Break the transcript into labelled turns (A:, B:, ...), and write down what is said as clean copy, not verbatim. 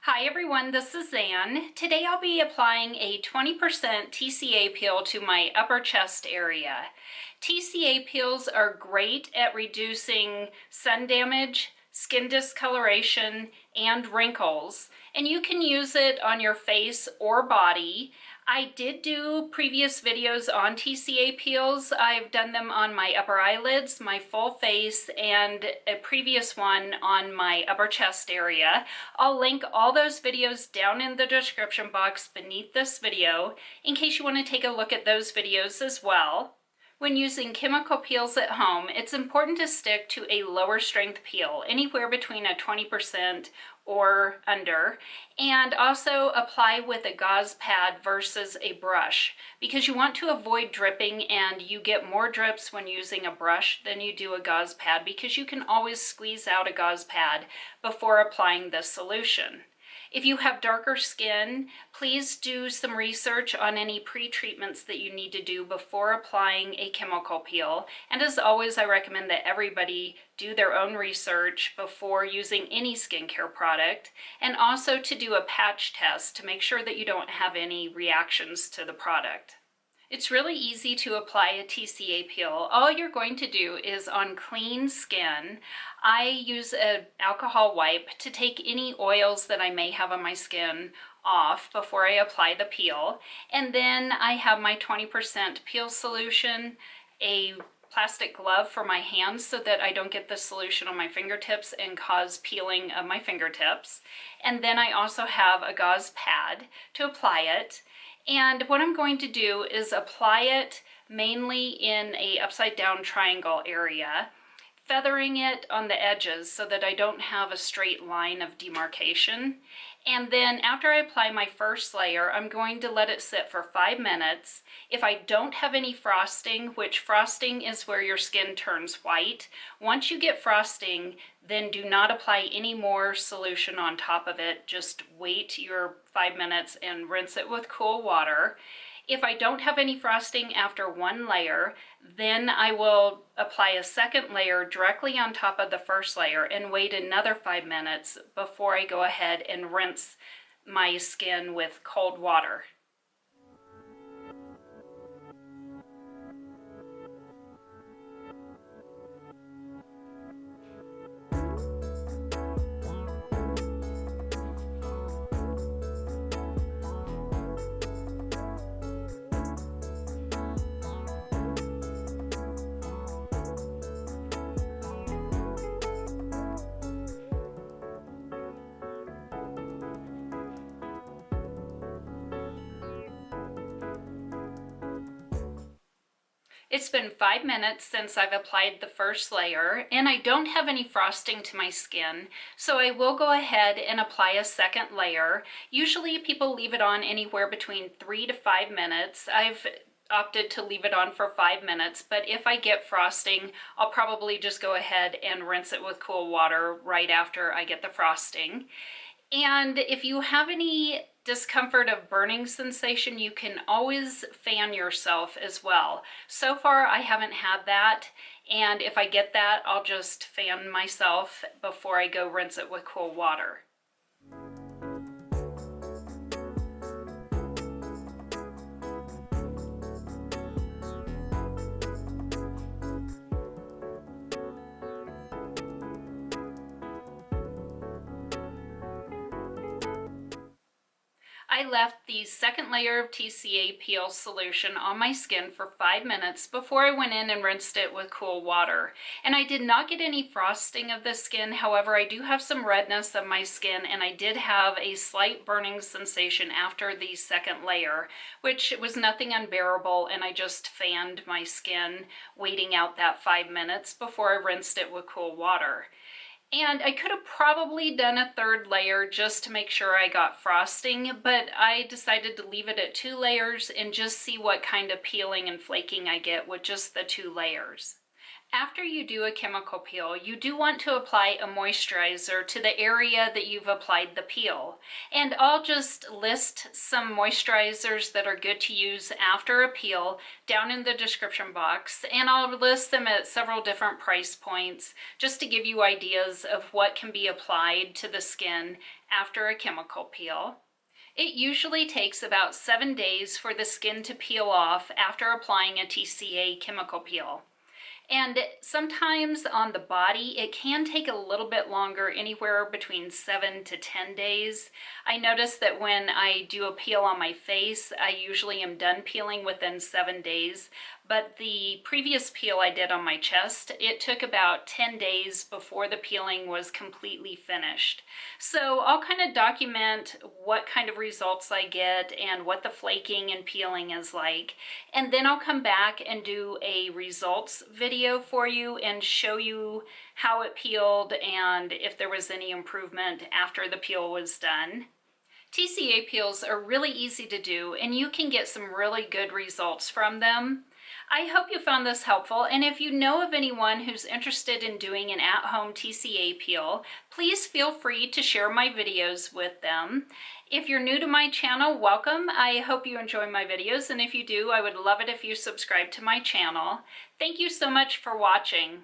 A: Hi everyone, this is Ann. Today I'll be applying a 20% TCA peel to my upper chest area. TCA peels are great at reducing sun damage, skin discoloration, and wrinkles, and you can use it on your face or body. I did do previous videos on TCA peels. I've done them on my upper eyelids, my full face, and a previous one on my upper chest area. I'll link all those videos down in the description box beneath this video in case you want to take a look at those videos as well. When using chemical peels at home, it's important to stick to a lower strength peel, anywhere between a 20% or under, and also apply with a gauze pad versus a brush, because you want to avoid dripping, and you get more drips when using a brush than you do a gauze pad, because you can always squeeze out a gauze pad before applying this solution. If you have darker skin, please do some research on any pre-treatments that you need to do before applying a chemical peel. And as always, I recommend that everybody do their own research before using any skincare product, and also to do a patch test to make sure that you don't have any reactions to the product. It's really easy to apply a TCA peel. All you're going to do is, on clean skin, I use an alcohol wipe to take any oils that I may have on my skin off before I apply the peel. And then I have my 20% peel solution, a plastic glove for my hands so that I don't get the solution on my fingertips and cause peeling of my fingertips. And then I also have a gauze pad to apply it. And what I'm going to do is apply it mainly in a upside down triangle area, feathering it on the edges so that I don't have a straight line of demarcation. And then after I apply my first layer, I'm going to let it sit for 5 minutes. If I don't have any frosting, which frosting is where your skin turns white, once you get frosting, then do not apply any more solution on top of it. Just wait your 5 minutes and rinse it with cool water. If I don't have any frosting after one layer, then I will apply a second layer directly on top of the first layer and wait another 5 minutes before I go ahead and rinse my skin with cold water. It's been 5 minutes since I've applied the first layer, and I don't have any frosting to my skin, so I will go ahead and apply a second layer. Usually people leave it on anywhere between 3 to 5 minutes. I've opted to leave it on for 5 minutes, but if I get frosting, I'll probably just go ahead and rinse it with cool water right after I get the frosting. And if you have any discomfort of burning sensation, you can always fan yourself as well. So far I haven't had that, and if I get that, I'll just fan myself before I go rinse it with cool water. I left the second layer of TCA peel solution on my skin for 5 minutes before I went in and rinsed it with cool water. And I did not get any frosting of the skin. However, I do have some redness of my skin, and I did have a slight burning sensation after the second layer, which was nothing unbearable, and I just fanned my skin, waiting out that 5 minutes before I rinsed it with cool water. And I could have probably done a third layer just to make sure I got frosting, but I decided to leave it at 2 layers and just see what kind of peeling and flaking I get with just the 2 layers. After you do a chemical peel, you do want to apply a moisturizer to the area that you've applied the peel. And I'll just list some moisturizers that are good to use after a peel down in the description box, and I'll list them at several different price points just to give you ideas of what can be applied to the skin after a chemical peel. It usually takes about 7 days for the skin to peel off after applying a TCA chemical peel. And sometimes on the body, it can take a little bit longer, anywhere between 7 to 10 days. I notice that when I do a peel on my face, I usually am done peeling within 7 days. But the previous peel I did on my chest, it took about 10 days before the peeling was completely finished. So I'll kind of document what kind of results I get and what the flaking and peeling is like. And then I'll come back and do a results video for you and show you how it peeled and if there was any improvement after the peel was done. TCA peels are really easy to do, and you can get some really good results from them. I hope you found this helpful, and if you know of anyone who's interested in doing an at-home TCA peel, please feel free to share my videos with them. If you're new to my channel, welcome. I hope you enjoy my videos, and if you do, I would love it if you subscribe to my channel. Thank you so much for watching.